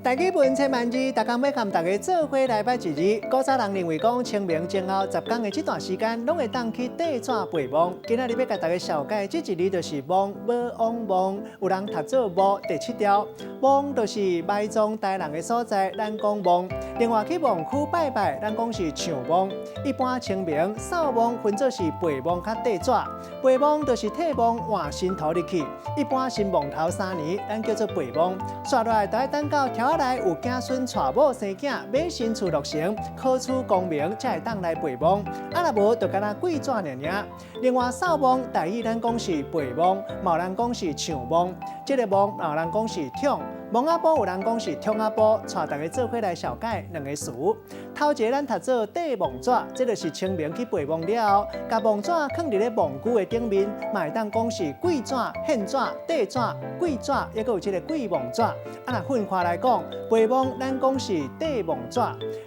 大基本千万字，大家要跟大家做伙来拜一日。古早人认为讲清明前后10天的这段时间，拢会当去地转陪墓。今仔日要甲大家小解这一日就是墓墓。有人读做墓第7条，墓就是埋葬大人的所在，咱讲墓。另外去墓区拜拜，咱讲是上墓。一般清明扫墓分做是陪墓甲地转。陪墓就是替墓换新土入去，一般是墓头3年，咱叫做陪墓。刷落来就要等到条内有子孙娶某生囝，买新厝落成，考取功名，才会当来陪墓。若无，就敢若跪纸尔。另外扫墓，大意咱讲是陪墓，有人讲是上墓。这个墓有人讲是桶。墓仔埔有人讲是桶仔埔，带大家做伙来小解2个词。头一个咱读做地墓纸，这就是清明去陪墓了后，把墓纸放伫咧墓具的顶面，嘛会当讲是跪纸、献纸、地纸、跪纸，也有这个跪墓纸。若分开来讲，陪墓咱讲是地墓纸。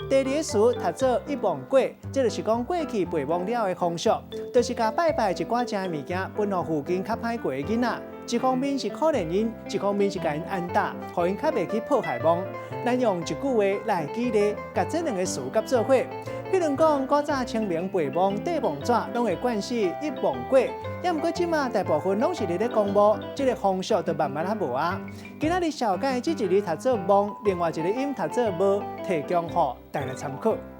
第二个词读做一墓过，这就是讲过去陪墓了的风俗，就是甲拜拜一寡正物件，分予附近较歹过的囡仔。一方面是可怜因，一方面是甲因安打，互因较袂去迫害墓。咱用一句话来举例，甲这2个词甲做伙。比如讲，古早清明陪墓、地墓纸，拢会冠是一墓过。也毋过即马大部分拢是伫咧公墓，这个风俗就慢慢无啊。今仔日小解这一日读做墓，另外一个音读做无，提供予大家参考。